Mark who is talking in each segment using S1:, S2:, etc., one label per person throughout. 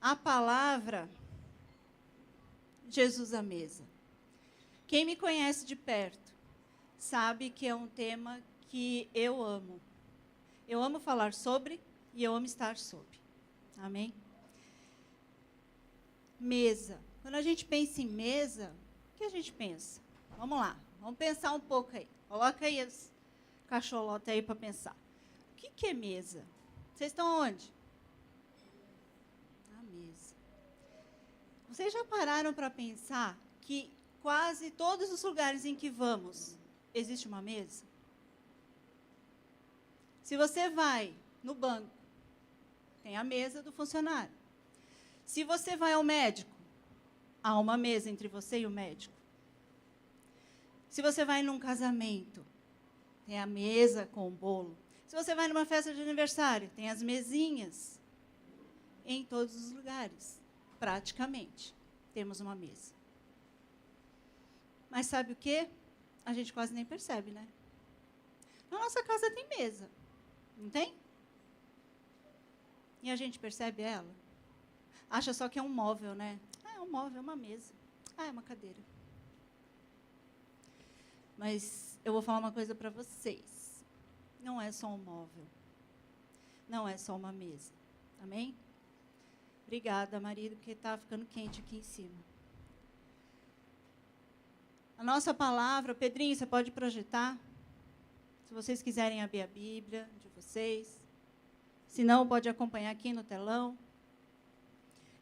S1: a palavra Jesus à mesa. Quem me conhece de perto sabe que é um tema que eu amo. Eu amo falar sobre e eu amo estar sobre. Amém? Mesa. Quando a gente pensa em mesa, o que a gente pensa? Vamos lá, vamos pensar um pouco aí. Coloca aí as cacholotas aí para pensar. O que é mesa? Vocês estão onde? A mesa. Vocês já pararam para pensar que quase todos os lugares em que vamos, existe uma mesa? Se você vai no banco, tem a mesa do funcionário. Se você vai ao médico, há uma mesa entre você e o médico. Se você vai num casamento, tem a mesa com o bolo. Se você vai numa festa de aniversário, tem as mesinhas. Em todos os lugares, praticamente, temos uma mesa. Mas sabe o quê? A gente quase nem percebe, né? Na nossa casa tem mesa, não tem? E a gente percebe ela? Acha só que é um móvel, né? Ah, é um móvel, é uma mesa. Ah, é uma cadeira. Mas eu vou falar uma coisa para vocês. Não é só um móvel. Não é só uma mesa. Amém? Obrigada, marido, porque está ficando quente aqui em cima. A nossa palavra, Pedrinho, você pode projetar? Se vocês quiserem abrir a Bíblia de vocês. Se não, pode acompanhar aqui no telão.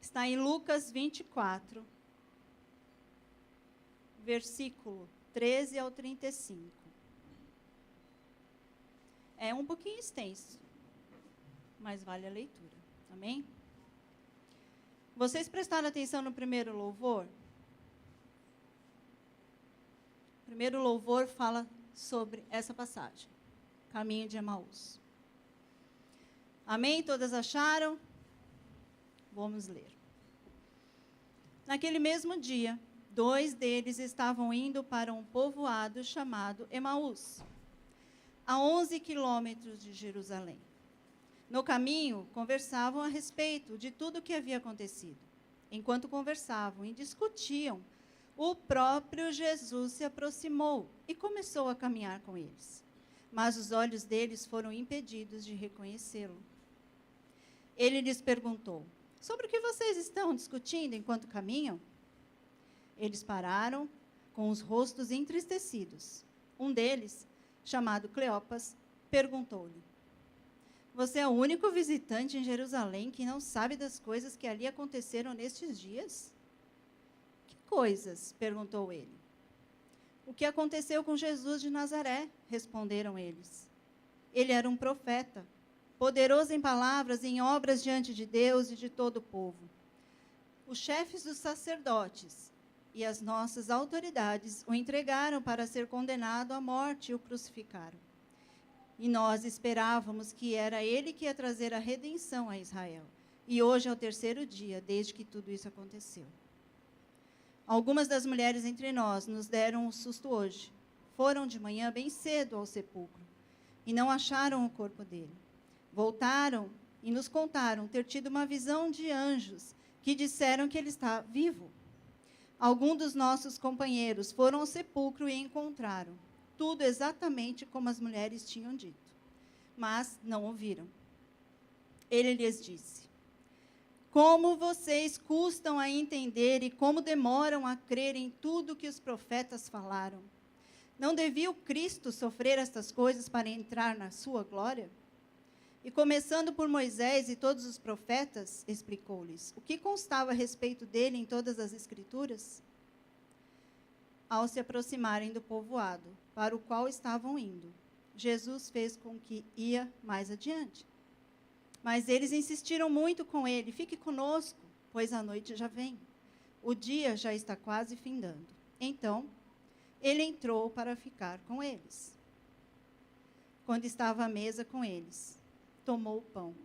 S1: Está em Lucas 24, versículo 13 ao 35. É um pouquinho extenso, mas vale a leitura. Amém? Vocês prestaram atenção no primeiro louvor? O primeiro louvor fala sobre essa passagem, caminho de Emaús. Amém? Todas acharam? Vamos ler. Naquele mesmo dia, 2 deles estavam indo para um povoado chamado Emaús, a 11 quilômetros de Jerusalém. No caminho, conversavam a respeito de tudo o que havia acontecido. Enquanto conversavam e discutiam, o próprio Jesus se aproximou e começou a caminhar com eles. Mas os olhos deles foram impedidos de reconhecê-lo. Ele lhes perguntou: sobre o que vocês estão discutindo enquanto caminham? Eles pararam, com os rostos entristecidos. Um deles, chamado Cleopas, perguntou-lhe: você é o único visitante em Jerusalém que não sabe das coisas que ali aconteceram nestes dias? Que coisas? Perguntou ele. O que aconteceu com Jesus de Nazaré? Responderam eles. Ele era um profeta, poderoso em palavras e em obras diante de Deus e de todo o povo. Os chefes dos sacerdotes e as nossas autoridades o entregaram para ser condenado à morte e o crucificaram. E nós esperávamos que era ele que ia trazer a redenção a Israel. E hoje é o 3º dia desde que tudo isso aconteceu. Algumas das mulheres entre nós nos deram um susto hoje. Foram de manhã bem cedo ao sepulcro e não acharam o corpo dele. Voltaram e nos contaram ter tido uma visão de anjos que disseram que ele está vivo. Alguns dos nossos companheiros foram ao sepulcro e encontraram tudo exatamente como as mulheres tinham dito, mas não ouviram. Ele lhes disse: como vocês custam a entender e como demoram a crer em tudo que os profetas falaram? Não devia o Cristo sofrer estas coisas para entrar na sua glória? E começando por Moisés e todos os profetas, explicou-lhes o que constava a respeito dele em todas as Escrituras. Ao se aproximarem do povoado, para o qual estavam indo, Jesus fez com que ia mais adiante. Mas eles insistiram muito com ele: fique conosco, pois a noite já vem. O dia já está quase findando. Então, ele entrou para ficar com eles. Quando estava à mesa com eles, tomou o pão,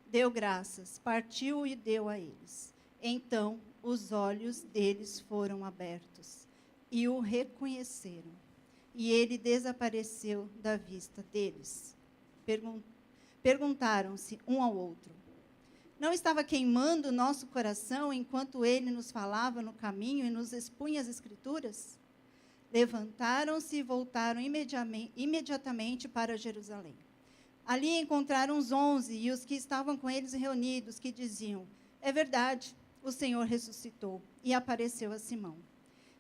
S1: deu graças, partiu e deu a eles. Então, os olhos deles foram abertos e o reconheceram. E ele desapareceu da vista deles. Perguntaram-se um ao outro: Não estava queimando o nosso coração enquanto ele nos falava no caminho e nos expunha as Escrituras? Levantaram-se e voltaram imediatamente para Jerusalém. Ali encontraram os 11 e os que estavam com eles reunidos, que diziam: é verdade, o Senhor ressuscitou e apareceu a Simão.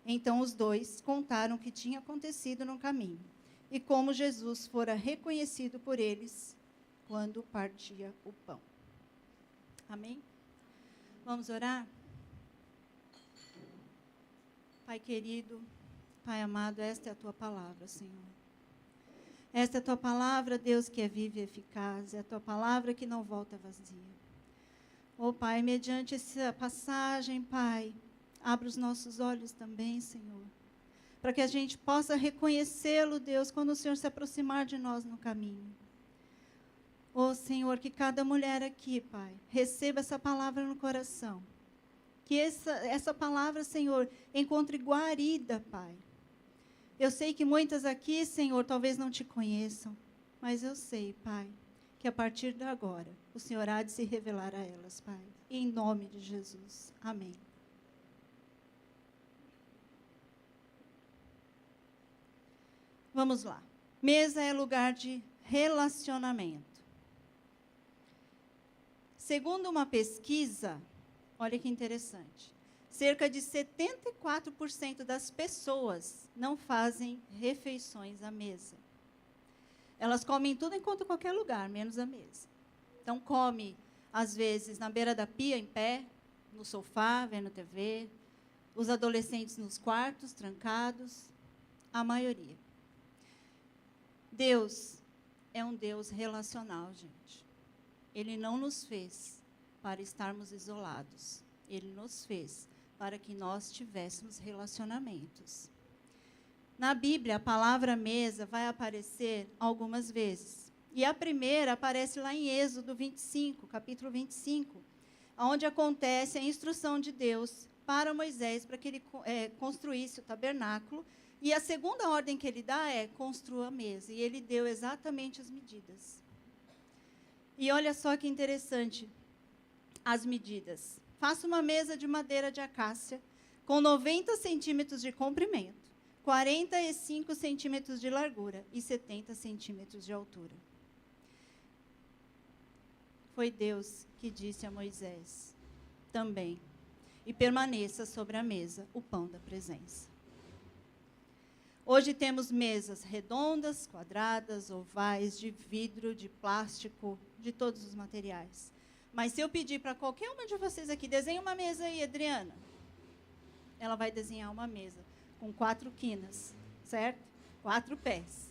S1: Então os dois contaram o que tinha acontecido no caminho e como Jesus fora reconhecido por eles quando partia o pão. Amém? Vamos orar? Pai querido, Pai amado, esta é a tua palavra, Senhor. Esta é a tua palavra, Deus, que é viva e eficaz. É a tua palavra que não volta vazia. Oh, Pai, mediante essa passagem, Pai, abra os nossos olhos também, Senhor, para que a gente possa reconhecê-lo, Deus, quando o Senhor se aproximar de nós no caminho. Oh, Senhor, que cada mulher aqui, Pai, receba essa palavra no coração. Que essa palavra, Senhor, encontre guarida, Pai. Eu sei que muitas aqui, Senhor, talvez não te conheçam, mas eu sei, Pai, que a partir de agora, o Senhor há de se revelar a elas, Pai. Em nome de Jesus. Amém. Vamos lá. Mesa é lugar de relacionamento. Segundo uma pesquisa, olha que interessante, cerca de 74% das pessoas não fazem refeições à mesa. Elas comem tudo enquanto qualquer lugar, menos a mesa. Então, come, às vezes, na beira da pia, em pé, no sofá, vendo TV. Os adolescentes nos quartos, trancados. A maioria. Deus é um Deus relacional, gente. Ele não nos fez para estarmos isolados. Ele nos fez para que nós tivéssemos relacionamentos. Na Bíblia, a palavra mesa vai aparecer algumas vezes. E a primeira aparece lá em Êxodo 25, capítulo 25, onde acontece a instrução de Deus para Moisés, para que ele construísse o tabernáculo. E a segunda ordem que ele dá é: construa a mesa. E ele deu exatamente as medidas. E olha só que interessante as medidas. Faça uma mesa de madeira de acácia com 90 centímetros de comprimento, 45 centímetros de largura e 70 centímetros de altura. Foi Deus que disse a Moisés também: e permaneça sobre a mesa o pão da presença. Hoje temos mesas redondas, quadradas, ovais, de vidro, de plástico, de todos os materiais. Mas se eu pedir para qualquer uma de vocês aqui, desenhe uma mesa aí, Adriana. Ela vai desenhar uma mesa com 4 quinas, certo? 4 pés.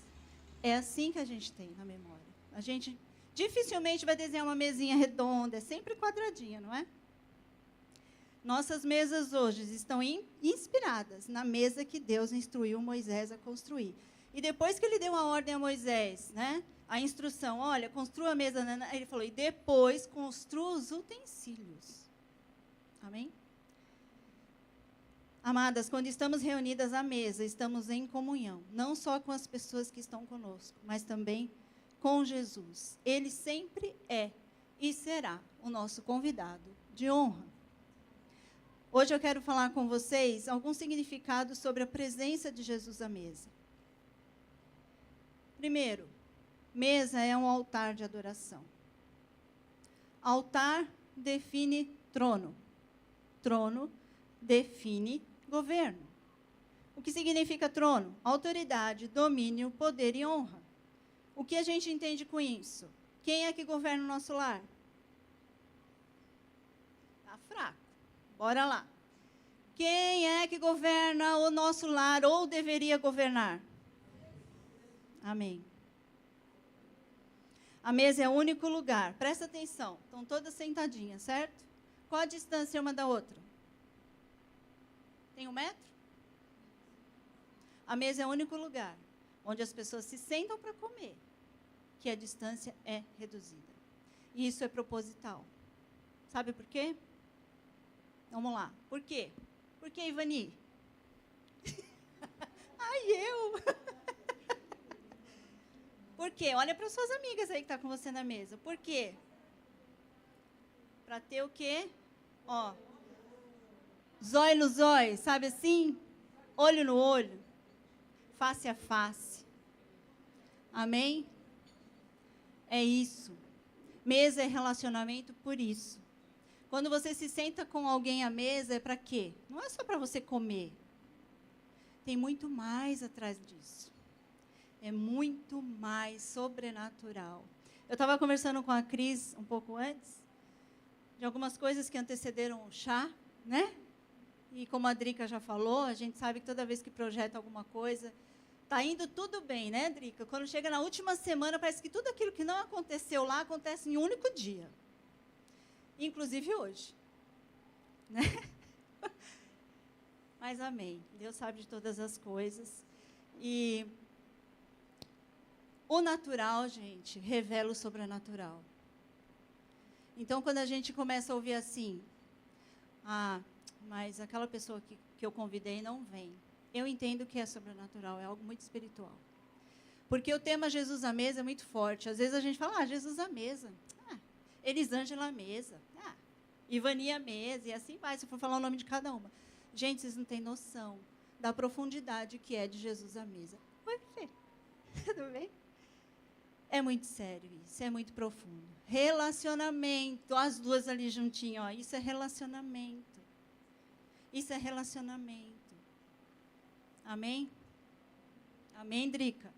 S1: É assim que a gente tem na memória. A gente dificilmente vai desenhar uma mesinha redonda, é sempre quadradinha, não é? Nossas mesas hoje estão inspiradas na mesa que Deus instruiu Moisés a construir. E depois que ele deu a ordem a Moisés, né, a instrução, olha, construa a mesa, ele falou, e depois construa os utensílios. Amém? Amadas, quando estamos reunidas à mesa, estamos em comunhão, não só com as pessoas que estão conosco, mas também com Jesus. Ele sempre é e será o nosso convidado de honra. Hoje eu quero falar com vocês alguns significados sobre a presença de Jesus à mesa. Primeiro, mesa é um altar de adoração. Altar define trono. Trono define governo. O que significa trono? Autoridade, domínio, poder e honra. O que a gente entende com isso? Quem é que governa o nosso lar? Está fraco. Bora lá. Quem é que governa o nosso lar ou deveria governar? Amém. A mesa é o único lugar. Presta atenção. Estão todas sentadinhas, certo? Qual a distância uma da outra? Tem 1 metro? A mesa é o único lugar onde as pessoas se sentam para comer, que a distância é reduzida. E isso é proposital. Sabe por quê? Vamos lá. Por quê? Por que, Ivani? Ai, eu! Por quê? Olha para suas amigas aí que estão com você na mesa. Por quê? Para ter o quê? Ó, zóio no zóio, sabe assim? Olho no olho, face a face. Amém? É isso. Mesa é relacionamento por isso. Quando você se senta com alguém à mesa, é para quê? Não é só para você comer. Tem muito mais atrás disso. É muito mais sobrenatural. Eu estava conversando com a Cris um pouco antes, de algumas coisas que antecederam o chá, né? E como a Drica já falou, a gente sabe que toda vez que projeta alguma coisa, está indo tudo bem, né, Drica? Quando chega na última semana, parece que tudo aquilo que não aconteceu lá, acontece em um único dia. Inclusive hoje. Né? Mas amém. Deus sabe de todas as coisas. E o natural, gente, revela o sobrenatural. Então, quando a gente começa a ouvir assim, mas aquela pessoa que eu convidei não vem. Eu entendo que é sobrenatural, é algo muito espiritual. Porque o tema Jesus à mesa é muito forte. Às vezes a gente fala, Jesus à mesa. Elisângela à mesa. Ivani à mesa. E assim vai, se for falar o nome de cada uma. Gente, vocês não têm noção da profundidade que é de Jesus à mesa. Oi, Fê. Tudo bem? É muito sério isso, é muito profundo. Relacionamento, as duas ali juntinho, ó, isso é relacionamento. Isso é relacionamento. Amém? Amém, Drica?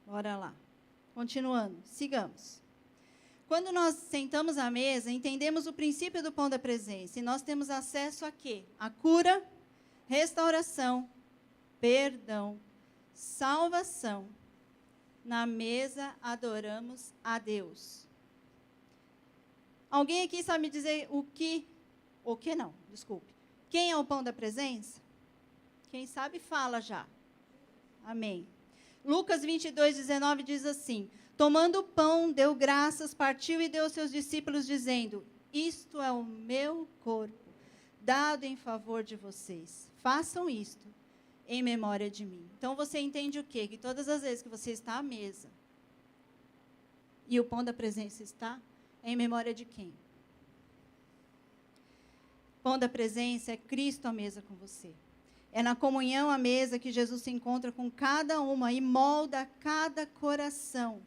S1: Bora lá. Continuando, sigamos. Quando nós sentamos à mesa, entendemos o princípio do pão da presença. E nós temos acesso a quê? A cura, restauração, perdão, salvação. Na mesa adoramos a Deus. Alguém aqui sabe me dizer o que não, desculpe. Quem é o pão da presença? Quem sabe fala já. Amém. Lucas 22:19 diz assim: tomando o pão, deu graças, partiu e deu aos seus discípulos, dizendo: isto é o meu corpo, dado em favor de vocês. Façam isto em memória de mim. Então você entende o quê? Que todas as vezes que você está à mesa e o pão da presença está, é em memória de quem? Pão da presença é Cristo à mesa com você. É na comunhão à mesa que Jesus se encontra com cada uma e molda cada coração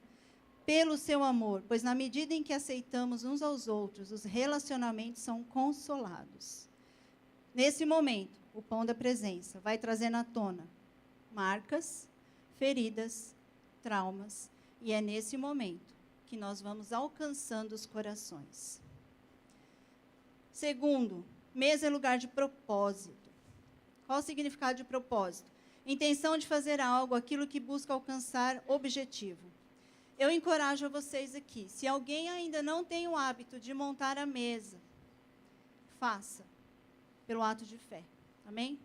S1: pelo seu amor, pois na medida em que aceitamos uns aos outros, os relacionamentos são consolados. Nesse momento, o pão da presença vai trazendo à tona marcas, feridas, traumas, e é nesse momento que nós vamos alcançando os corações. Segundo, mesa é lugar de propósito. Qual o significado de propósito? Intenção de fazer algo, aquilo que busca alcançar objetivo. Eu encorajo vocês aqui, se alguém ainda não tem o hábito de montar a mesa, faça, pelo ato de fé. Amém?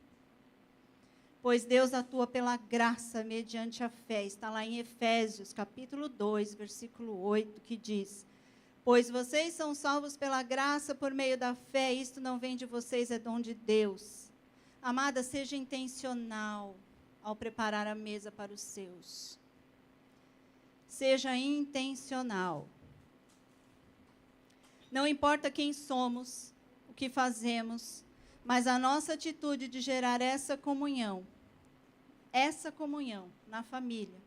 S1: Pois Deus atua pela graça mediante a fé. Está lá em Efésios, capítulo 2, versículo 8, que diz: pois vocês são salvos pela graça por meio da fé, isto não vem de vocês, é dom de Deus. Amada, seja intencional ao preparar a mesa para os seus. Seja intencional. Não importa quem somos, o que fazemos, mas a nossa atitude de gerar essa comunhão na família,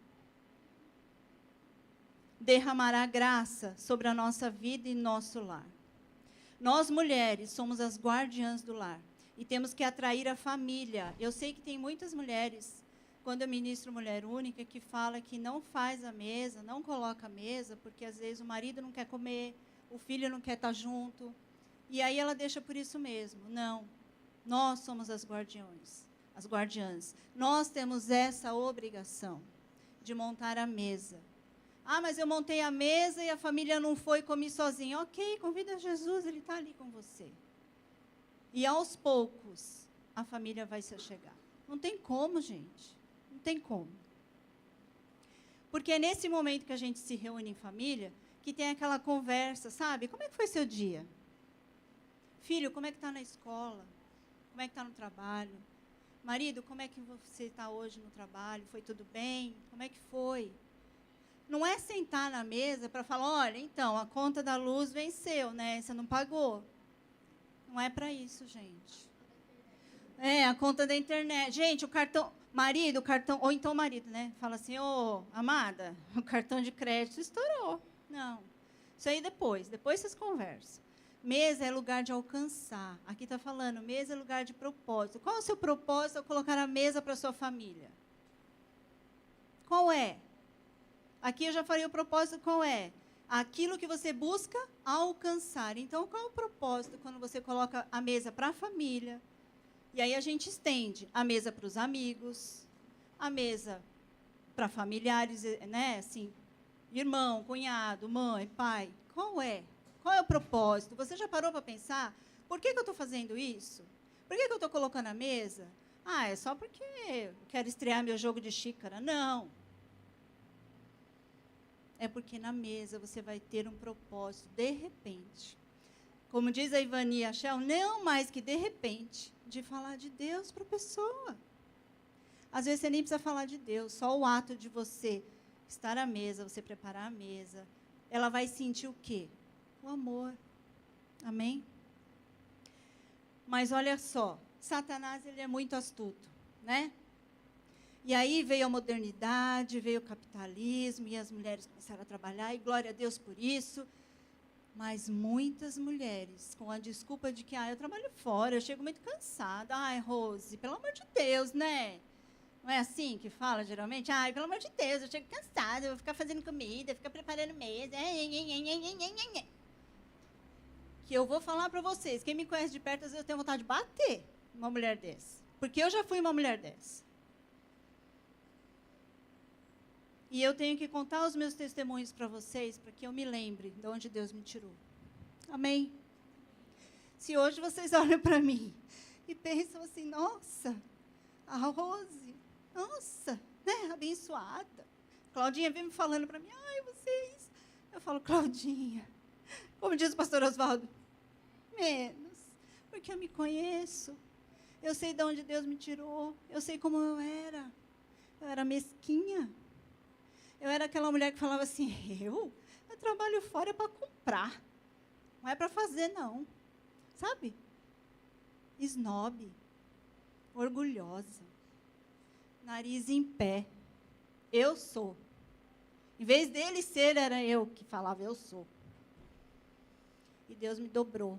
S1: derramará graça sobre a nossa vida e nosso lar. Nós, mulheres, somos as guardiãs do lar e temos que atrair a família. Eu sei que tem muitas mulheres, quando eu ministro Mulher Única, que fala que não faz a mesa, não coloca a mesa, porque às vezes o marido não quer comer, o filho não quer estar junto, e aí ela deixa por isso mesmo. Não, nós somos as guardiãs. Nós temos essa obrigação de montar a mesa. Mas eu montei a mesa e a família não foi comer sozinha. Ok, convida Jesus, Ele está ali com você. E aos poucos, a família vai se achegar. Não tem como, gente. Não tem como. Porque é nesse momento que a gente se reúne em família, que tem aquela conversa, sabe? Como é que foi seu dia? Filho, como é que está na escola? Como é que está no trabalho? Marido, como é que você está hoje no trabalho? Foi tudo bem? Como é que foi? Não é sentar na mesa para falar, olha, então, a conta da luz venceu, né? Você não pagou. Não é para isso, gente. A conta da internet. Gente, o cartão, marido, o cartão, ou então o marido, né? Fala assim, ô, amada, o cartão de crédito estourou. Não. Isso aí depois vocês conversam. Mesa é lugar de alcançar. Aqui está falando, mesa é lugar de propósito. Qual é o seu propósito ao colocar a mesa para a sua família? Qual é? Aqui eu já falei o propósito, qual é? Aquilo que você busca alcançar. Então, qual é o propósito quando você coloca a mesa para a família? E aí a gente estende a mesa para os amigos, a mesa para familiares, né? Assim, irmão, cunhado, mãe, pai. Qual é? Qual é o propósito? Você já parou para pensar? Por que eu estou fazendo isso? Por que eu estou colocando a mesa? Ah, é só porque eu quero estrear meu jogo de xícara. Não. É porque na mesa você vai ter um propósito, de repente. Como diz a Ivani Achel, não mais que de repente, de falar de Deus para a pessoa. Às vezes você nem precisa falar de Deus, só o ato de você estar à mesa, você preparar a mesa, ela vai sentir o quê? O amor. Amém? Mas olha só, Satanás ele é muito astuto, né? E aí veio a modernidade, veio o capitalismo, e as mulheres começaram a trabalhar, e glória a Deus por isso. Mas muitas mulheres, com a desculpa de que, eu trabalho fora, eu chego muito cansada. Ai, Rose, pelo amor de Deus, né? Não é assim que fala, geralmente? Ai, pelo amor de Deus, eu chego cansada, eu vou ficar fazendo comida, ficar preparando mesa. Que eu vou falar para vocês, quem me conhece de perto, às vezes eu tenho vontade de bater uma mulher dessa. Porque eu já fui uma mulher dessa. E eu tenho que contar os meus testemunhos para vocês, para que eu me lembre de onde Deus me tirou. Amém? Se hoje vocês olham para mim e pensam assim, nossa, a Rose, nossa, né, abençoada. Claudinha vem me falando para mim, ai, vocês. Eu falo, Claudinha, como diz o pastor Oswaldo, menos, porque eu me conheço. Eu sei de onde Deus me tirou. Eu sei como eu era. Eu era mesquinha. Eu era aquela mulher que falava assim, eu trabalho fora para comprar. Não é para fazer, não. Sabe? Esnobe. Orgulhosa. Nariz em pé. Eu sou. Em vez dele ser, era eu que falava, eu sou. E Deus me dobrou.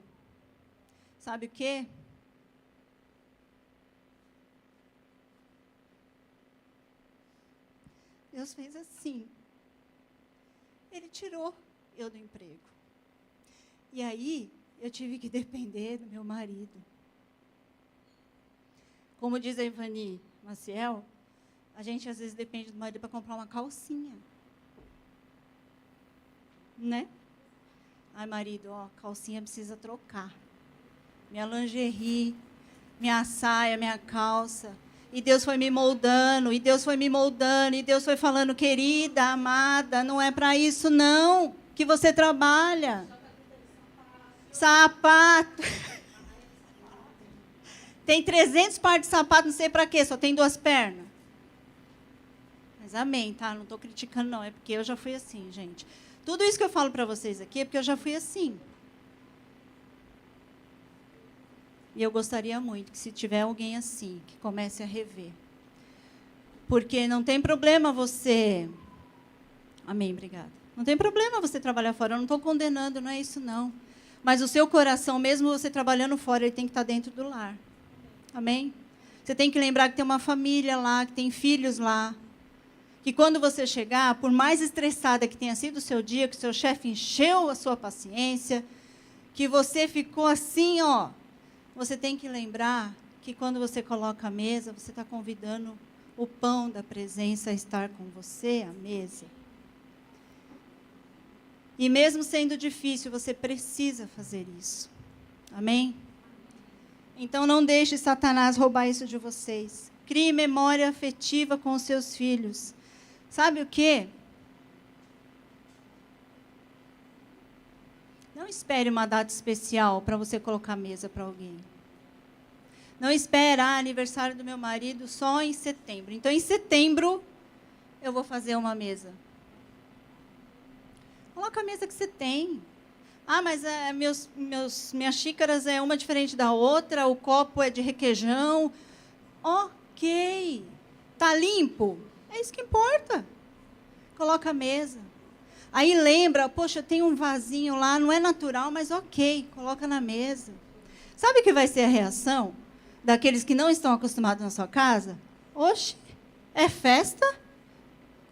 S1: Sabe o quê? Deus fez assim. Ele tirou eu do emprego. E aí, eu tive que depender do meu marido. Como diz a Ivani Maciel, a gente às vezes depende do marido para comprar uma calcinha. Né? Ai, marido, calcinha precisa trocar. Minha lingerie, minha saia, minha calça. E Deus foi me moldando, e Deus foi me moldando, e Deus foi falando, querida, amada, não é para isso não que você trabalha. Sapato. Tem 300 pares de sapato, não sei para quê, só tem 2 pernas. Mas amém, tá? Não estou criticando não, é porque eu já fui assim, gente. Tudo isso que eu falo para vocês aqui é porque eu já fui assim. E eu gostaria muito que, se tiver alguém assim, que comece a rever. Porque não tem problema você... Amém, obrigada. Não tem problema você trabalhar fora, eu não estou condenando, não é isso não. Mas o seu coração, mesmo você trabalhando fora, ele tem que estar dentro do lar. Amém? Você tem que lembrar que tem uma família lá, que tem filhos lá. Que quando você chegar, por mais estressada que tenha sido o seu dia, que o seu chefe encheu a sua paciência, que você ficou assim, você tem que lembrar que quando você coloca a mesa, você está convidando o pão da presença a estar com você à mesa. E mesmo sendo difícil, você precisa fazer isso. Amém? Então não deixe Satanás roubar isso de vocês. Crie memória afetiva com os seus filhos. Sabe o quê? Não espere uma data especial para você colocar mesa para alguém. Não espere aniversário do meu marido só em setembro. Então, em setembro, eu vou fazer uma mesa. Coloca a mesa que você tem. Ah, mas minhas xícaras é uma diferente da outra, o copo é de requeijão. Ok. Está limpo? É isso que importa. Coloca a mesa. Aí lembra, poxa, tem um vasinho lá, não é natural, mas ok, coloca na mesa. Sabe o que vai ser a reação daqueles que não estão acostumados na sua casa? Oxe, é festa?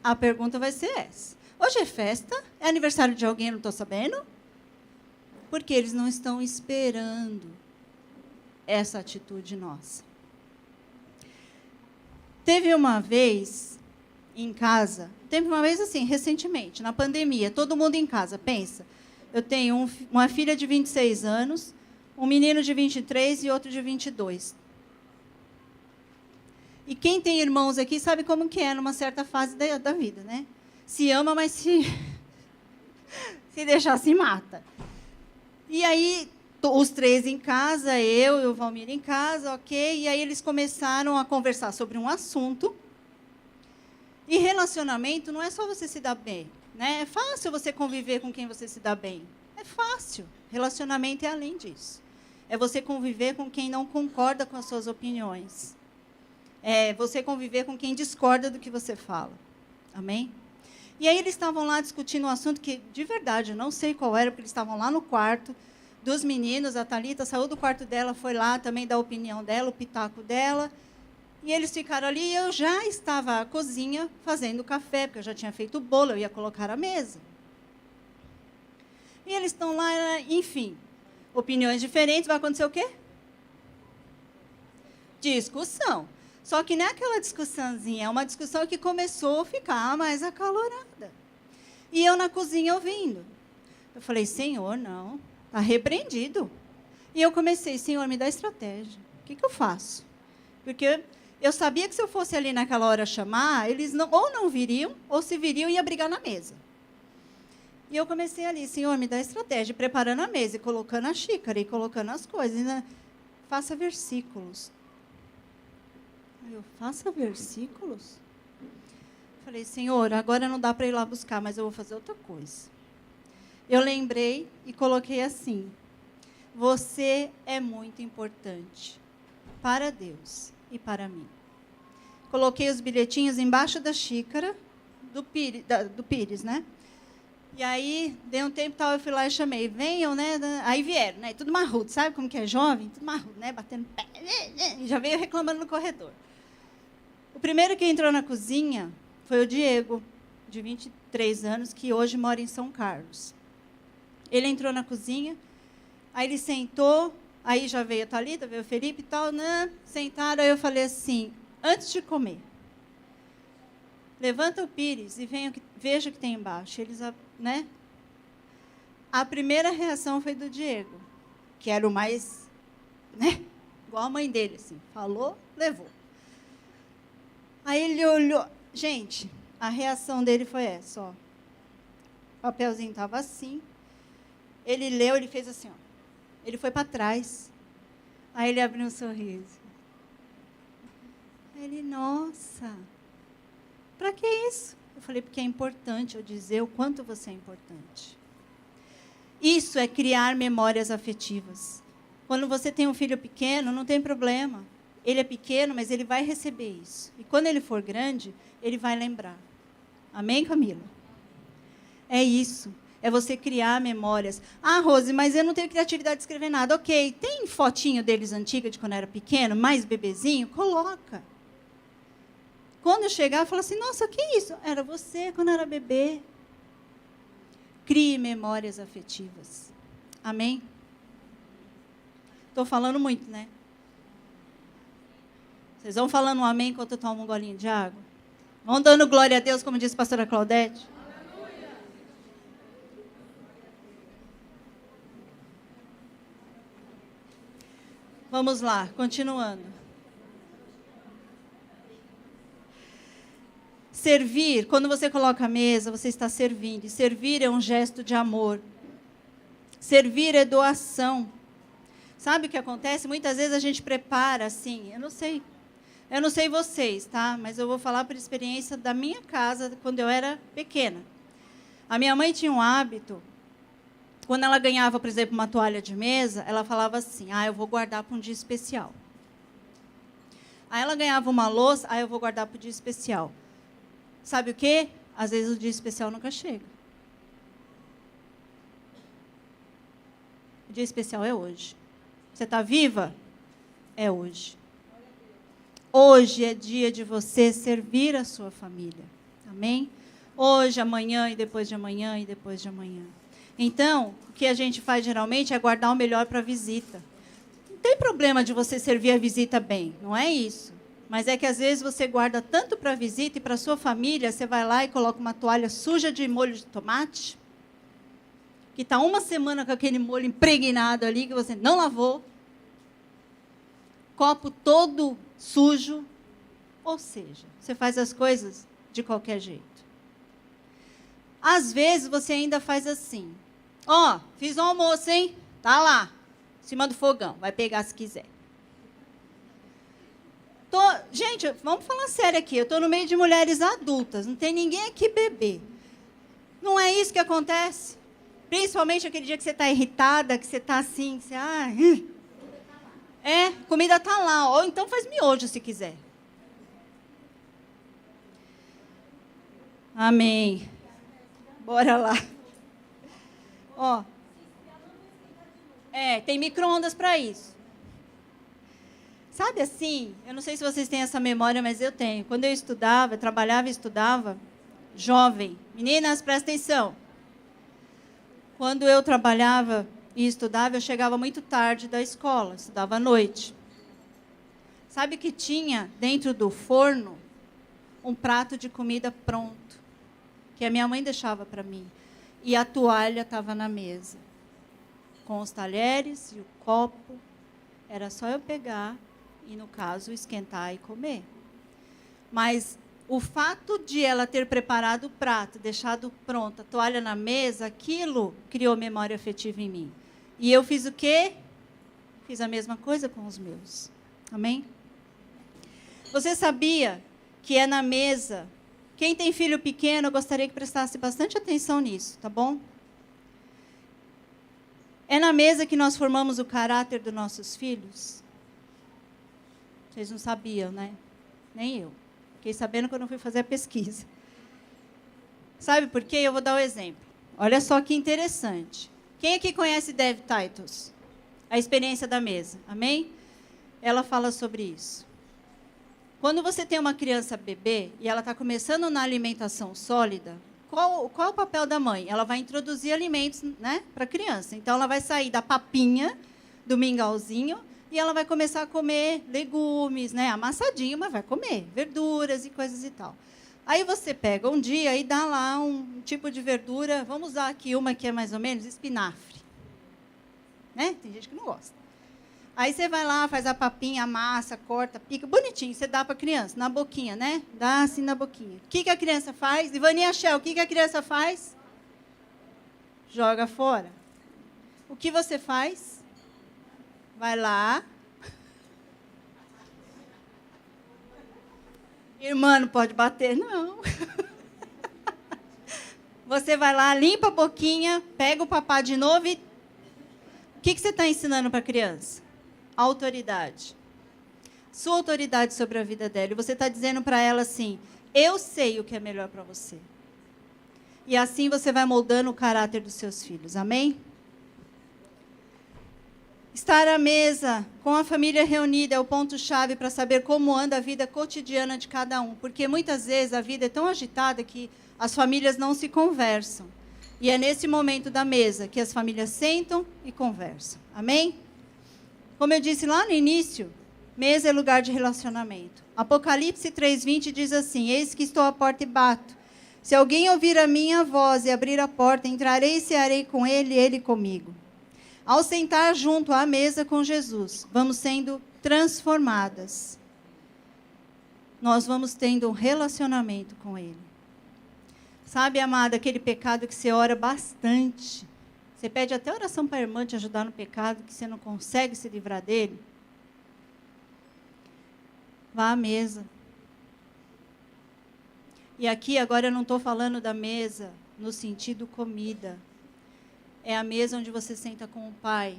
S1: A pergunta vai ser essa. Hoje é festa? É aniversário de alguém, eu não estou sabendo? Porque eles não estão esperando essa atitude nossa. Teve uma vez em casa, assim, recentemente, na pandemia, todo mundo em casa, pensa. Eu tenho uma filha de 26 anos, um menino de 23 e outro de 22. E quem tem irmãos aqui sabe como que é numa certa fase da vida, né? Se ama, mas se deixar, se mata. E aí, os três em casa, eu e o Valmir em casa, ok? E aí eles começaram a conversar sobre um assunto. E relacionamento não é só você se dar bem, né? É fácil você conviver com quem você se dá bem. É fácil. Relacionamento é além disso. É você conviver com quem não concorda com as suas opiniões. É você conviver com quem discorda do que você fala. Amém? E aí eles estavam lá discutindo um assunto que, de verdade, eu não sei qual era, porque eles estavam lá no quarto dos meninos, a Thalita saiu do quarto dela, foi lá também dar a opinião dela, o pitaco dela. E eles ficaram ali, e eu já estava à cozinha fazendo café, porque eu já tinha feito o bolo, eu ia colocar a mesa. E eles estão lá, enfim, opiniões diferentes, vai acontecer o quê? Discussão. Só que não é aquela discussãozinha, é uma discussão que começou a ficar mais acalorada. E eu na cozinha ouvindo. Eu falei, Senhor, não, está repreendido. E eu comecei, Senhor, me dá estratégia. O que eu faço? Porque eu sabia que se eu fosse ali naquela hora chamar, eles ou não viriam, ou se viriam, ia brigar na mesa. E eu comecei ali, Senhor, me dá estratégia, preparando a mesa, e colocando a xícara, e colocando as coisas. Né? Faça versículos. Eu, faça versículos? Falei, Senhor, agora não dá para ir lá buscar, mas eu vou fazer outra coisa. Eu lembrei e coloquei assim, você é muito importante para Deus e para mim. Coloquei os bilhetinhos embaixo da xícara do Pires, né? E aí, deu um tempo, eu fui lá e chamei, venham, né? Aí vieram, né? Tudo marrudo, sabe como que é jovem? Tudo marrudo, né? Batendo pé, e já veio reclamando no corredor. O primeiro que entrou na cozinha foi o Diego, de 23 anos, que hoje mora em São Carlos. Ele entrou na cozinha, aí ele sentou, aí já veio a Thalita, veio o Felipe e tal, né? Sentaram, aí eu falei assim, antes de comer, levanta o Pires e veja o que tem embaixo. Eles, né? A primeira reação foi do Diego, que era o mais, né? Igual a mãe dele, assim, falou, levou. Aí ele olhou. Gente, a reação dele foi essa, ó. O papelzinho estava assim. Ele leu, ele fez assim, ó. Ele foi para trás. Aí ele abriu um sorriso. Aí ele, nossa, para que isso? Eu falei, porque é importante eu dizer o quanto você é importante. Isso é criar memórias afetivas. Quando você tem um filho pequeno, não tem problema. Ele é pequeno, mas ele vai receber isso. E quando ele for grande, ele vai lembrar. Amém, Camila? É isso. É você criar memórias. Ah, Rose, mas eu não tenho criatividade de escrever nada. Ok, tem fotinho deles antiga de quando era pequeno, mais bebezinho? Coloca. Quando eu chegar, fala assim, nossa, que isso? Era você quando era bebê. Crie memórias afetivas. Amém? Estou falando muito, né? Vocês vão falando um amém enquanto eu tomo um golinho de água? Vão dando glória a Deus, como disse a pastora Claudete? Aleluia. Vamos lá, continuando. Servir, quando você coloca a mesa, você está servindo. E servir é um gesto de amor. Servir é doação. Sabe o que acontece? Muitas vezes a gente prepara assim, eu não sei vocês, tá? Mas eu vou falar por experiência da minha casa, quando eu era pequena. A minha mãe tinha um hábito, quando ela ganhava, por exemplo, uma toalha de mesa, ela falava assim, eu vou guardar para um dia especial. Aí ela ganhava uma louça, eu vou guardar para o dia especial. Sabe o quê? Às vezes o dia especial nunca chega. O dia especial é hoje. Você está viva? É hoje. Hoje é dia de você servir a sua família. Amém? Hoje, amanhã e depois de amanhã e depois de amanhã. Então, o que a gente faz geralmente é guardar o melhor para a visita. Não tem problema de você servir a visita bem, não é isso. Mas é que às vezes você guarda tanto para a visita e para a sua família, você vai lá e coloca uma toalha suja de molho de tomate, que está uma semana com aquele molho impregnado ali, que você não lavou, copo todo sujo, ou seja, você faz as coisas de qualquer jeito. Às vezes você ainda faz assim, fiz um almoço, hein? Tá lá, em cima do fogão, vai pegar se quiser. Gente, vamos falar sério aqui, eu estou no meio de mulheres adultas, não tem ninguém aqui bebê. Não é isso que acontece? Principalmente aquele dia que você está irritada, que você está assim, comida está lá, ou então faz miojo se quiser. Amém. Bora lá. Tem micro-ondas para isso. Sabe assim, eu não sei se vocês têm essa memória, mas eu tenho. Quando eu estudava, trabalhava e estudava, jovem. Meninas, prestem atenção. Quando eu trabalhava e estudava, eu chegava muito tarde da escola, estudava à noite. Sabe que tinha dentro do forno um prato de comida pronto, que a minha mãe deixava para mim. E a toalha estava na mesa, com os talheres e o copo. Era só eu pegar e, no caso, esquentar e comer. Mas o fato de ela ter preparado o prato, deixado pronta, a toalha na mesa, aquilo criou memória afetiva em mim. E eu fiz o quê? Fiz a mesma coisa com os meus. Amém? Você sabia que é na mesa? Quem tem filho pequeno, eu gostaria que prestasse bastante atenção nisso, tá bom? É na mesa que nós formamos o caráter dos nossos filhos? Vocês não sabiam, né? Nem eu. Fiquei sabendo quando eu fui fazer a pesquisa. Sabe por quê? Eu vou dar um exemplo. Olha só que interessante. Quem aqui conhece Dev Titus? A experiência da mesa. Amém? Ela fala sobre isso. Quando você tem uma criança bebê e ela está começando na alimentação sólida, qual é o papel da mãe? Ela vai introduzir alimentos, né, para a criança. Então, ela vai sair da papinha, do mingauzinho, e ela vai começar a comer legumes, né, amassadinho, mas vai comer verduras e coisas e tal. Aí você pega um dia e dá lá um tipo de verdura, vamos usar aqui uma que é mais ou menos espinafre. Né? Tem gente que não gosta. Aí você vai lá, faz a papinha, amassa, corta, pica, bonitinho, você dá para a criança, na boquinha, né? Dá assim na boquinha. O que a criança faz? Ivania Shell, o que a criança faz? Joga fora. O que você faz? Vai lá. Irmã, não pode bater, não. Você vai lá, limpa a boquinha, pega o papá de novo e... O que você está ensinando para a criança? Autoridade. Sua autoridade sobre a vida dela. E você está dizendo para ela assim, eu sei o que é melhor para você. E assim você vai moldando o caráter dos seus filhos. Amém? Estar à mesa com a família reunida é o ponto-chave para saber como anda a vida cotidiana de cada um. Porque muitas vezes a vida é tão agitada que as famílias não se conversam. E é nesse momento da mesa que as famílias sentam e conversam. Amém? Como eu disse lá no início, mesa é lugar de relacionamento. Apocalipse 3:20 diz assim, eis que estou à porta e bato. Se alguém ouvir a minha voz e abrir a porta, entrarei e cearei com ele e ele comigo. Ao sentar junto à mesa com Jesus, vamos sendo transformadas. Nós vamos tendo um relacionamento com ele. Sabe, amada, aquele pecado que você ora bastante. Você pede até oração para a irmã te ajudar no pecado, que você não consegue se livrar dele. Vá à mesa. E aqui, agora, eu não estou falando da mesa no sentido comida. É a mesa onde você senta com o Pai,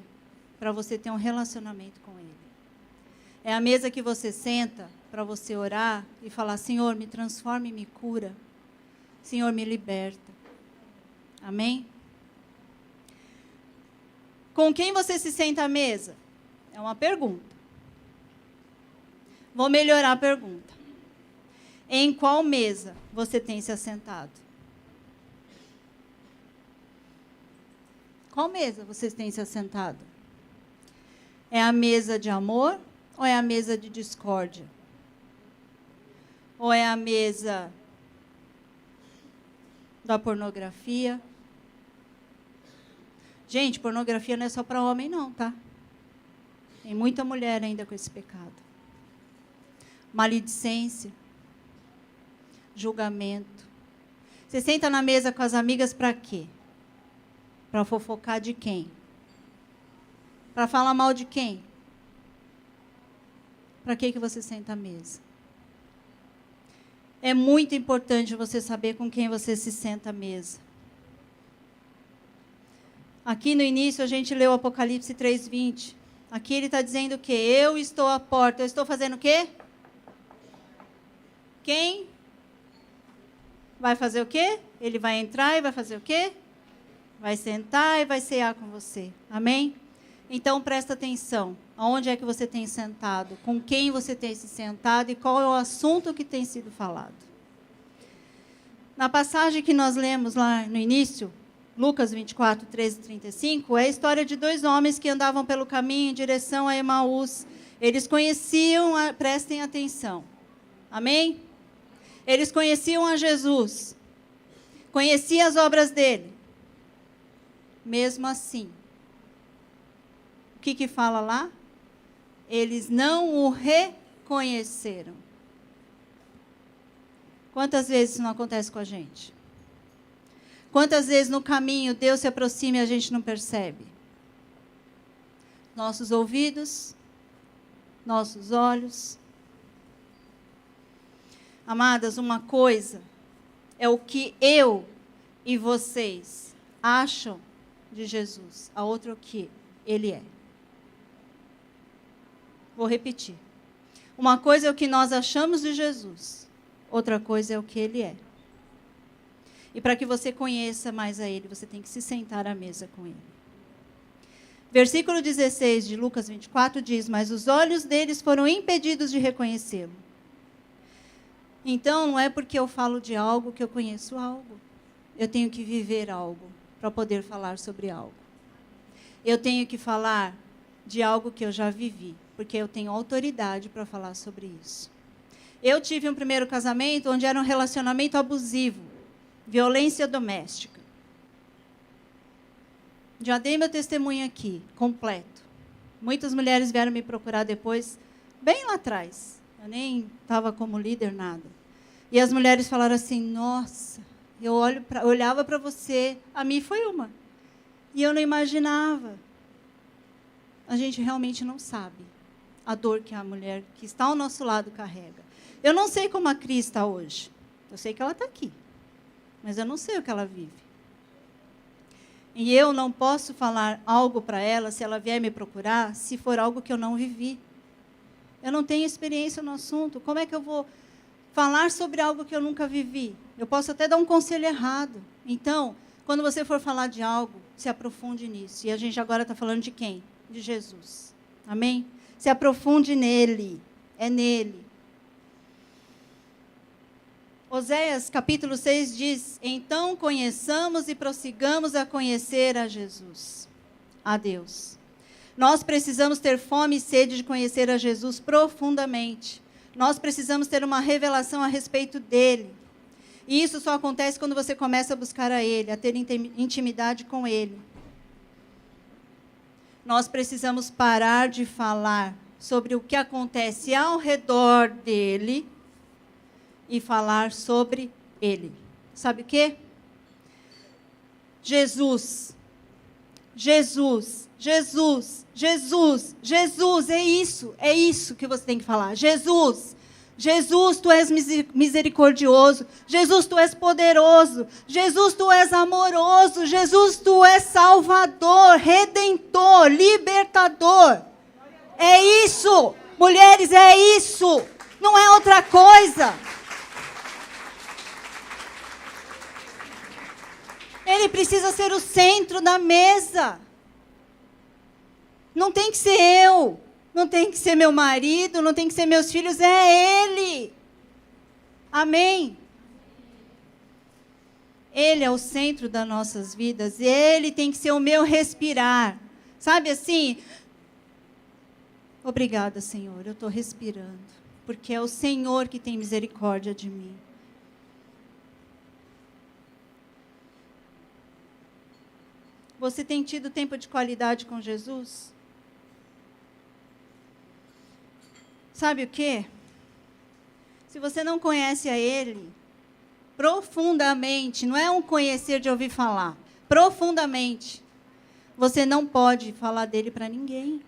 S1: para você ter um relacionamento com Ele. É a mesa que você senta para você orar e falar: Senhor, me transforma e me cura. Senhor, me liberta. Amém? Com quem você se senta à mesa? É uma pergunta. Vou melhorar a pergunta. Em qual mesa você tem se assentado? Qual mesa vocês têm se assentado? É a mesa de amor ou é a mesa de discórdia? Ou é a mesa da pornografia? Gente, pornografia não é só para homem não, tá? Tem muita mulher ainda com esse pecado. Maledicência, julgamento. Você senta na mesa com as amigas para quê? Para fofocar de quem? Para falar mal de quem? Para que você senta à mesa? É muito importante você saber com quem você se senta à mesa. Aqui no início a gente leu Apocalipse 3:20. Aqui ele está dizendo que eu estou à porta. Eu estou fazendo o quê? Quem vai fazer o quê? Ele vai entrar e vai fazer o quê? Vai sentar e vai cear com você. Amém? Então presta atenção. Aonde é que você tem sentado? Com quem você tem se sentado? E qual é o assunto que tem sido falado? Na passagem que nós lemos lá no início, Lucas 24, 13 e 35, é a história de dois homens que andavam pelo caminho em direção a Emaús. Eles conheciam, prestem atenção. Amém? Eles conheciam a Jesus. Conheciam as obras dele. Mesmo assim, o que fala lá? Eles não o reconheceram. Quantas vezes isso não acontece com a gente? Quantas vezes no caminho Deus se aproxima e a gente não percebe? Nossos ouvidos, nossos olhos. Amadas, uma coisa é o que eu e vocês acham de Jesus. A outra é o que Ele é. Vou repetir. Uma coisa é o que nós achamos de Jesus. Outra coisa é o que Ele é. E para que você conheça mais a Ele, você tem que se sentar à mesa com Ele. Versículo 16 de Lucas 24 diz: mas os olhos deles foram impedidos de reconhecê-lo. Então, não é porque eu falo de algo que eu conheço algo. Eu tenho que viver algo para poder falar sobre algo. Eu tenho que falar de algo que eu já vivi, porque eu tenho autoridade para falar sobre isso. Eu tive um primeiro casamento onde era um relacionamento abusivo, violência doméstica. Já dei meu testemunho aqui, completo. Muitas mulheres vieram me procurar depois, bem lá atrás. Eu nem estava como líder, nada. E as mulheres falaram assim: nossa, eu olhava para você, a mim foi uma. E eu não imaginava. A gente realmente não sabe a dor que a mulher que está ao nosso lado carrega. Eu não sei como a Cris está hoje. Eu sei que ela está aqui. Mas eu não sei o que ela vive. E eu não posso falar algo para ela, se ela vier me procurar, se for algo que eu não vivi. Eu não tenho experiência no assunto. Como é que eu vou falar sobre algo que eu nunca vivi? Eu posso até dar um conselho errado. Então, quando você for falar de algo, se aprofunde nisso. E a gente agora está falando de quem? De Jesus. Amém? Se aprofunde nele. É nele. Oséias, capítulo 6, diz: então conheçamos e prossigamos a conhecer a Jesus, a Deus. Nós precisamos ter fome e sede de conhecer a Jesus profundamente. Nós precisamos ter uma revelação a respeito dele. E isso só acontece quando você começa a buscar a ele, a ter intimidade com ele. Nós precisamos parar de falar sobre o que acontece ao redor dele e falar sobre ele. Sabe o quê? Jesus. Jesus. Jesus. Jesus. Jesus. É isso que você tem que falar. Jesus. Jesus, tu és misericordioso. Jesus, tu és poderoso. Jesus, tu és amoroso. Jesus, tu és salvador, redentor, libertador. É isso, mulheres, é isso. Não é outra coisa. Ele precisa ser o centro da mesa. Não tem que ser eu. Não tem que ser meu marido, não tem que ser meus filhos, é Ele. Amém? Ele é o centro das nossas vidas, Ele tem que ser o meu respirar. Sabe assim? Obrigada, Senhor, eu estou respirando, porque é o Senhor que tem misericórdia de mim. Você tem tido tempo de qualidade com Jesus? Sabe o quê? Se você não conhece a Ele profundamente, não é um conhecer de ouvir falar, profundamente, você não pode falar dele para ninguém.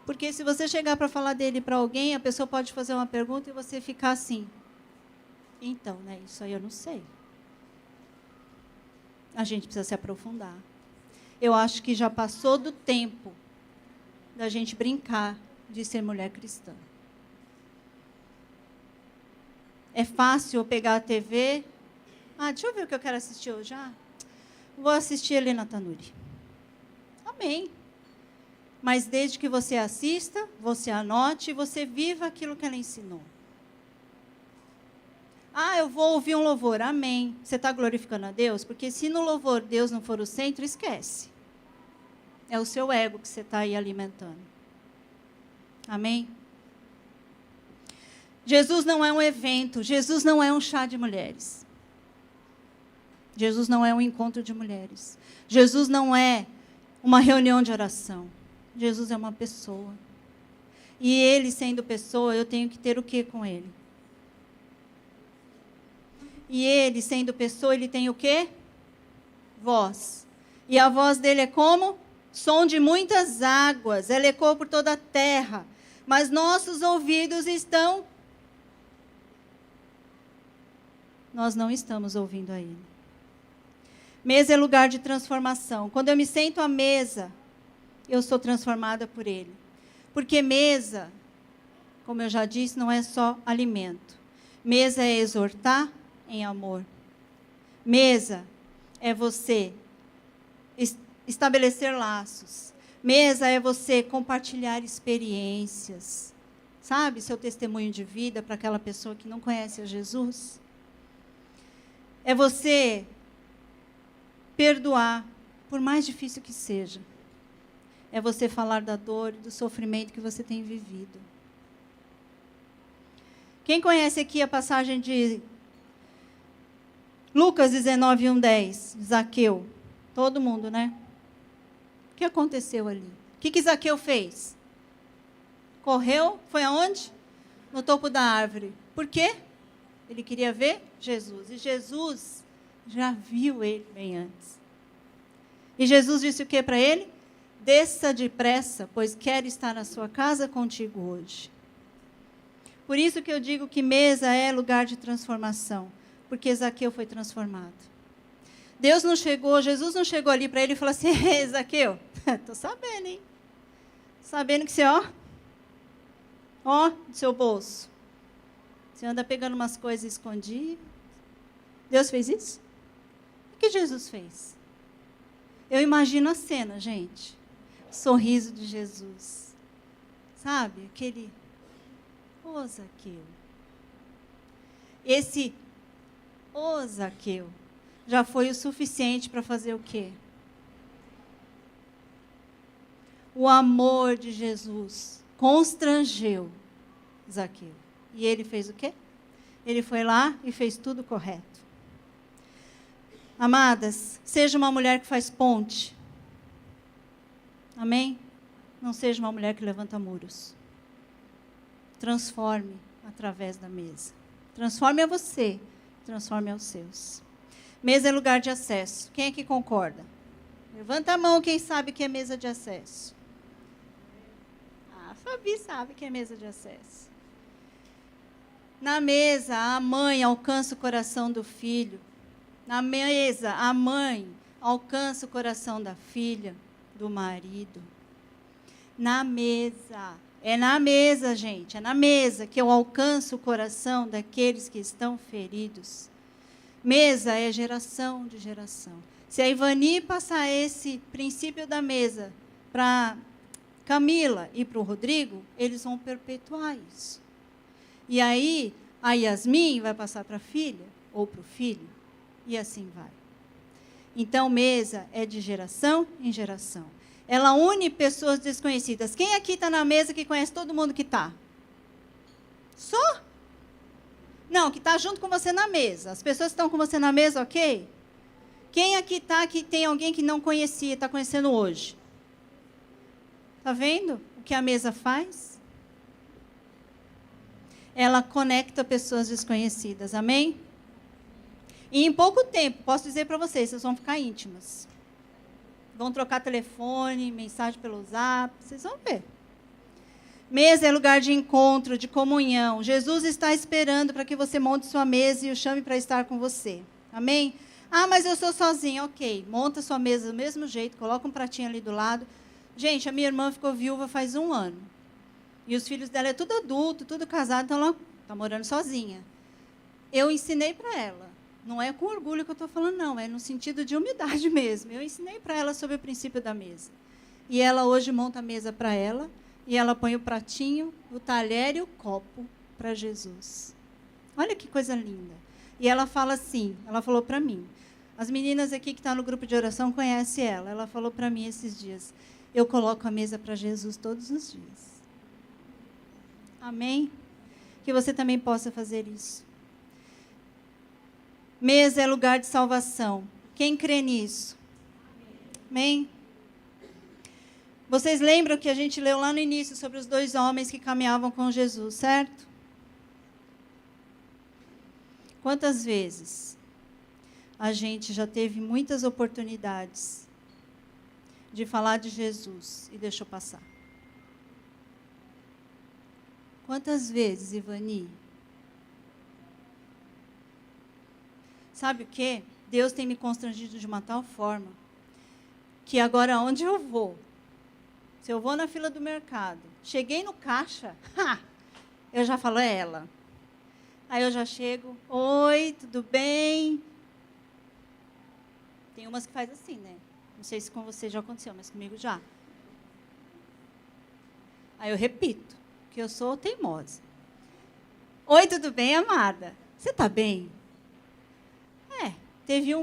S1: Porque se você chegar para falar dele para alguém, a pessoa pode fazer uma pergunta e você ficar assim. Então, né, isso aí eu não sei. A gente precisa se aprofundar. Eu acho que já passou do tempo da gente brincar de ser mulher cristã. É fácil eu pegar a TV. Deixa eu ver o que eu quero assistir hoje. Vou assistir Helena Tanuri. Amém. Mas desde que você assista, você anote e você viva aquilo que ela ensinou. Eu vou ouvir um louvor. Amém. Você está glorificando a Deus? Porque se no louvor Deus não for o centro, esquece. É o seu ego que você está aí alimentando. Amém? Jesus não é um evento, Jesus não é um chá de mulheres. Jesus não é um encontro de mulheres. Jesus não é uma reunião de oração. Jesus é uma pessoa. E Ele sendo pessoa, eu tenho que ter o que com Ele? E Ele sendo pessoa, Ele tem o quê? Voz. E a voz dele é como? Som de muitas águas, ela ecoa por toda a terra. Mas nossos ouvidos estão... Nós não estamos ouvindo a Ele. Mesa é lugar de transformação. Quando eu me sento à mesa, eu sou transformada por Ele. Porque mesa, como eu já disse, não é só alimento. Mesa é exortar em amor. Mesa é você estabelecer laços. Mesa é você compartilhar experiências. Sabe, seu testemunho de vida para aquela pessoa que não conhece a Jesus. É você perdoar, por mais difícil que seja. É você falar da dor e do sofrimento que você tem vivido. Quem conhece aqui a passagem de Lucas 19, 1:10, Zaqueu? Todo mundo, né? O que aconteceu ali? O que Zaqueu fez? Correu, foi aonde? No topo da árvore. Por quê? Ele queria ver Jesus. E Jesus já viu ele bem antes. E Jesus disse o que para ele? Desça depressa, pois quero estar na sua casa contigo hoje. Por isso que eu digo que mesa é lugar de transformação. Porque Zaqueu foi transformado. Jesus não chegou ali para ele e falou assim, Zaqueu, estou sabendo, hein? Sabendo que você, do seu bolso. Você anda pegando umas coisas escondidas. Deus fez isso? O que Jesus fez? Eu imagino a cena, gente. O sorriso de Jesus. Sabe? Aquele, Zaqueu. Esse, Zaqueu, já foi o suficiente para fazer o quê? O amor de Jesus constrangeu Zaqueu. E ele fez o quê? Ele foi lá e fez tudo correto. Amadas, seja uma mulher que faz ponte. Amém? Não seja uma mulher que levanta muros. Transforme através da mesa. Transforme a você, transforme aos seus. Mesa é lugar de acesso. Quem é que concorda? Levanta a mão quem sabe que é mesa de acesso. A Fabi sabe que é mesa de acesso. Na mesa, a mãe alcança o coração do filho. Na mesa, a mãe alcança o coração da filha, do marido. Na mesa. É na mesa, gente. É na mesa que eu alcanço o coração daqueles que estão feridos. Mesa é geração de geração. Se a Ivani passar esse princípio da mesa para Camila e para o Rodrigo, eles vão perpetuar isso. E aí, a Yasmin vai passar para a filha ou para o filho, e assim vai. Então, mesa é de geração em geração. Ela une pessoas desconhecidas. Quem aqui está na mesa que conhece todo mundo que está? Só? Não, que está junto com você na mesa. As pessoas que estão com você na mesa, ok? Quem aqui está que tem alguém que não conhecia, está conhecendo hoje? Está vendo o que a mesa faz? Ela conecta pessoas desconhecidas, amém? E em pouco tempo, posso dizer para vocês vão ficar íntimas. Vão trocar telefone, mensagem pelo Zap, vocês vão ver. Mesa é lugar de encontro, de comunhão. Jesus está esperando para que você monte sua mesa e o chame para estar com você. Amém? Ah, mas eu sou sozinha. Ok, monta sua mesa do mesmo jeito, coloca um pratinho ali do lado. Gente, a minha irmã ficou viúva faz 1 ano. E os filhos dela é tudo adulto, tudo casado, então ela está morando sozinha. Eu ensinei para ela. Não é com orgulho que eu estou falando, não. É no sentido de humildade mesmo. Eu ensinei para ela sobre o princípio da mesa. E ela hoje monta a mesa para ela. E ela põe o pratinho, o talher e o copo para Jesus. Olha que coisa linda. E ela fala assim, ela falou para mim. As meninas aqui que estão no grupo de oração conhecem ela. Ela falou para mim esses dias. Eu coloco a mesa para Jesus todos os dias. Amém? Que você também possa fazer isso. Mesa é lugar de salvação. Quem crê nisso? Amém? Vocês lembram que a gente leu lá no início sobre os 2 homens que caminhavam com Jesus, certo? Quantas vezes a gente já teve muitas oportunidades de falar de Jesus e deixou passar? Quantas vezes, Ivani? Sabe o quê? Deus tem me constrangido de uma tal forma que agora onde eu vou, se eu vou na fila do mercado, cheguei no caixa, eu já falo, é ela. Aí eu já chego, oi, tudo bem? Tem umas que faz assim, né? Não sei se com você já aconteceu, mas comigo já. Aí eu repito, que eu sou teimosa. Oi, tudo bem, amada? Você está bem? Teve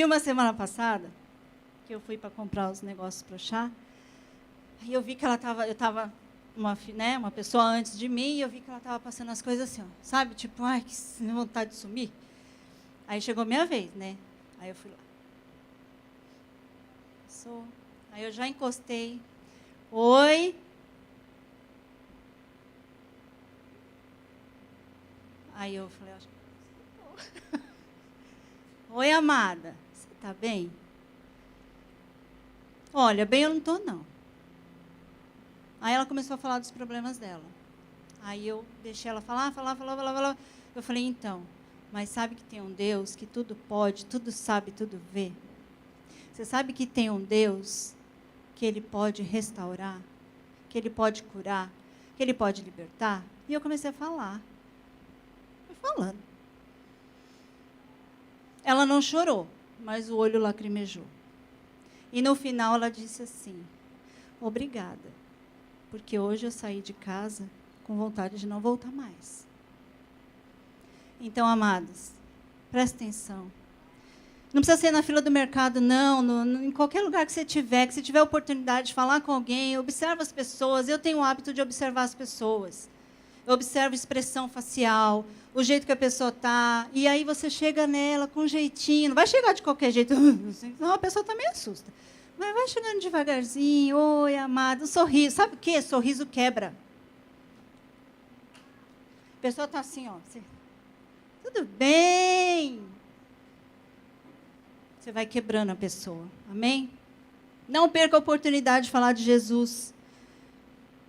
S1: uma semana passada que eu fui para comprar os negócios para o chá. Aí eu vi que ela estava, eu estava uma pessoa antes de mim, e eu vi que ela estava passando as coisas assim, ó, sabe? Tipo, ai, que vontade de sumir. Aí chegou a minha vez, né? Aí eu fui lá. Aí eu já encostei. Oi. Aí eu falei, acho que oi, amada. Você está bem? Olha, bem eu não estou, não. Aí ela começou a falar dos problemas dela. Aí eu deixei ela falar. Eu falei, então, mas sabe que tem um Deus que tudo pode, tudo sabe, tudo vê? Você sabe que tem um Deus que Ele pode restaurar, que Ele pode curar, que Ele pode libertar? E eu comecei a falar. Fui falando. Ela não chorou, mas o olho lacrimejou. E no final ela disse assim, obrigada, porque hoje eu saí de casa com vontade de não voltar mais. Então, amados, presta atenção. Não precisa ser na fila do mercado, não. Em qualquer lugar que você tiver oportunidade de falar com alguém, observa as pessoas. Eu tenho o hábito de observar as pessoas. Eu observo a expressão facial, o jeito que a pessoa está. E aí você chega nela com um jeitinho. Não vai chegar de qualquer jeito. Não, a pessoa também assusta. Mas vai chegando devagarzinho. Oi, amado. Um sorriso. Sabe o quê? Sorriso quebra. A pessoa está assim, ó. Tudo bem. Você vai quebrando a pessoa. Amém? Não perca a oportunidade de falar de Jesus.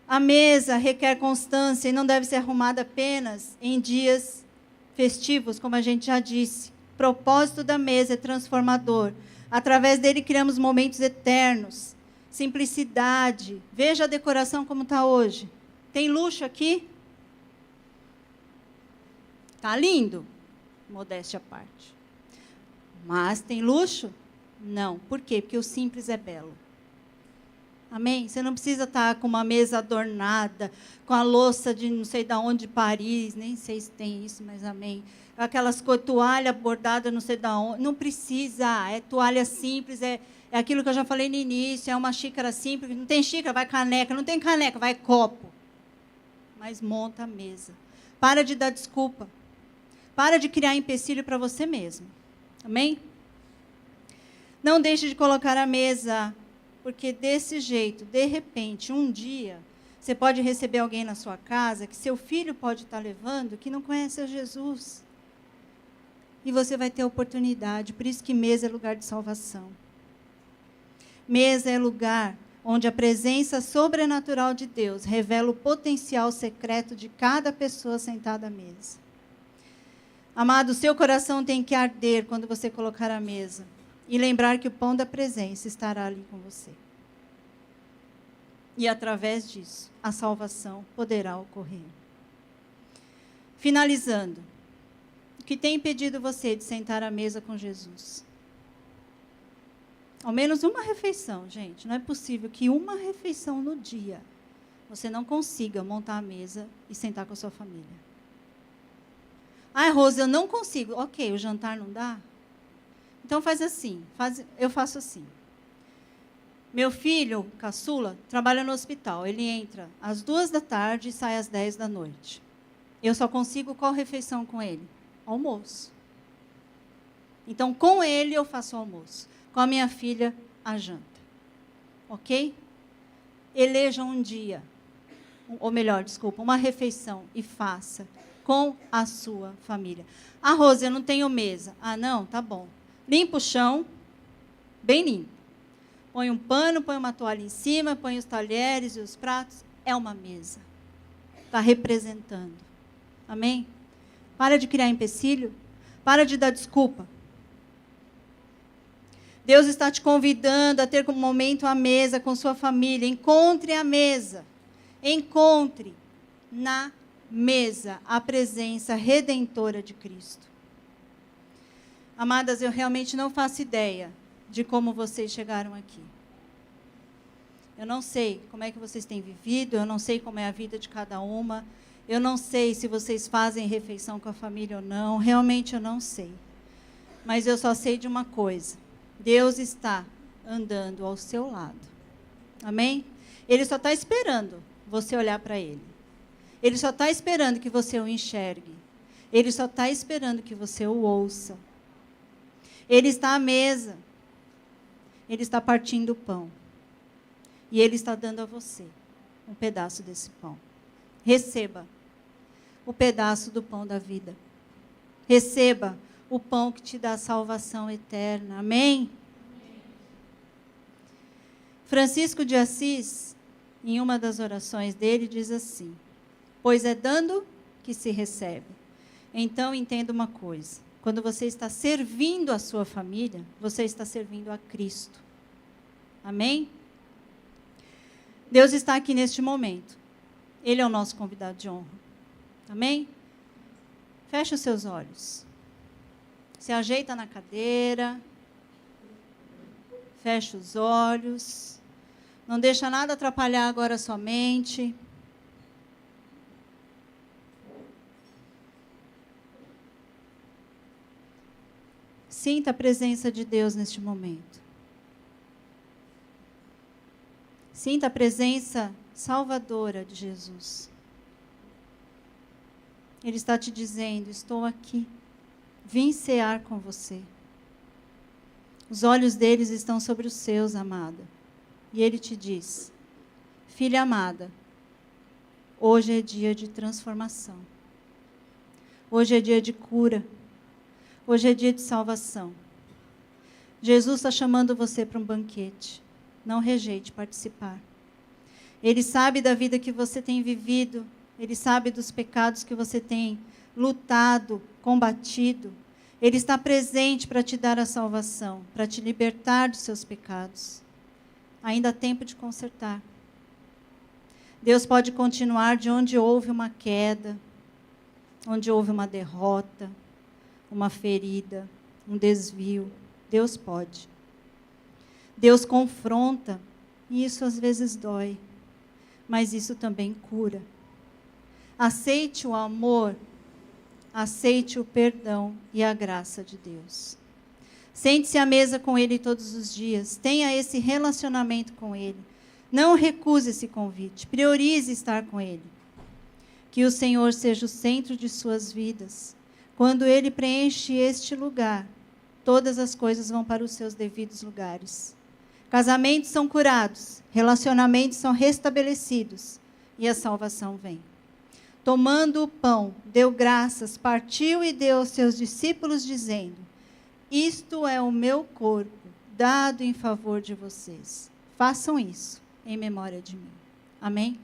S1: A mesa requer constância e não deve ser arrumada apenas em dias festivos, como a gente já disse. O propósito da mesa é transformador. Através dele criamos momentos eternos. Simplicidade. Veja a decoração como está hoje. Tem luxo aqui? Está lindo. Modéstia à parte. Mas tem luxo? Não. Por quê? Porque o simples é belo. Amém? Você não precisa estar com uma mesa adornada, com a louça de não sei de onde, de Paris, nem sei se tem isso, mas amém. Aquelas toalha bordada não sei de onde. Não precisa, é toalha simples, é aquilo que eu já falei no início, é uma xícara simples. Não tem xícara, vai caneca. Não tem caneca, vai copo. Mas monta a mesa. Para de dar desculpa. Para de criar empecilho para você mesmo. Amém? Não deixe de colocar a mesa, porque desse jeito, de repente, um dia, você pode receber alguém na sua casa que seu filho pode estar levando, que não conhece a Jesus. E você vai ter oportunidade. Por isso que mesa é lugar de salvação. Mesa é lugar onde a presença sobrenatural de Deus revela o potencial secreto de cada pessoa sentada à mesa. Amado, seu coração tem que arder quando você colocar a mesa. E lembrar que o pão da presença estará ali com você. E através disso, a salvação poderá ocorrer. Finalizando. O que tem impedido você de sentar à mesa com Jesus? Ao menos uma refeição, gente. Não é possível que uma refeição no dia você não consiga montar a mesa e sentar com a sua família. Ah, Rose, eu não consigo. Ok, o jantar não dá? Então faz assim, eu faço assim. Meu filho, caçula, trabalha no hospital. Ele entra às 14h e sai às 10h. Eu só consigo qual refeição com ele? Almoço. Então, com ele eu faço o almoço. Com a minha filha, a janta. Ok? Eleja um dia, ou melhor, desculpa, uma refeição e faça com a sua família. Ah, Rose, eu não tenho mesa. Ah, não? Tá bom. Limpa o chão, bem limpo. Põe um pano, põe uma toalha em cima, põe os talheres e os pratos. É uma mesa. Está representando. Amém? Para de criar empecilho. Para de dar desculpa. Deus está te convidando a ter um momento à mesa com sua família. Encontre a mesa. Encontre na mesa a presença redentora de Cristo. Amadas, eu realmente não faço ideia de como vocês chegaram aqui. Eu não sei como é que vocês têm vivido, eu não sei como é a vida de cada uma, eu não sei se vocês fazem refeição com a família ou não, realmente eu não sei. Mas eu só sei de uma coisa, Deus está andando ao seu lado. Amém? Ele só está esperando você olhar para Ele. Ele só está esperando que você o enxergue. Ele só está esperando que você o ouça. Ele está à mesa. Ele está partindo o pão. E Ele está dando a você um pedaço desse pão. Receba o pedaço do pão da vida. Receba o pão que te dá a salvação eterna. Amém? Francisco de Assis, em uma das orações dele, diz assim: pois é dando que se recebe. Então, entenda uma coisa. Quando você está servindo a sua família, você está servindo a Cristo. Amém? Deus está aqui neste momento. Ele é o nosso convidado de honra. Amém? Feche os seus olhos. Se ajeita na cadeira. Feche os olhos. Não deixa nada atrapalhar agora a sua mente. Sinta a presença de Deus neste momento. Sinta a presença salvadora de Jesus. Ele está te dizendo: estou aqui. Vim cear com você. Os olhos deles estão sobre os seus, amada. E ele te diz: filha amada, hoje é dia de transformação. Hoje é dia de cura. Hoje é dia de salvação. Jesus está chamando você para um banquete. Não rejeite participar. Ele sabe da vida que você tem vivido. Ele sabe dos pecados que você tem lutado, combatido. Ele está presente para te dar a salvação, para te libertar dos seus pecados. Ainda há tempo de consertar. Deus pode continuar de onde houve uma queda, onde houve uma derrota, uma ferida, um desvio. Deus pode. Deus confronta, e isso às vezes dói, mas isso também cura. Aceite o amor, aceite o perdão e a graça de Deus. Sente-se à mesa com Ele todos os dias, tenha esse relacionamento com Ele. Não recuse esse convite, priorize estar com Ele. Que o Senhor seja o centro de suas vidas. Quando Ele preenche este lugar, todas as coisas vão para os seus devidos lugares. Casamentos são curados, relacionamentos são restabelecidos e a salvação vem. Tomando o pão, deu graças, partiu e deu aos seus discípulos, dizendo: isto é o meu corpo, dado em favor de vocês. Façam isso em memória de mim. Amém?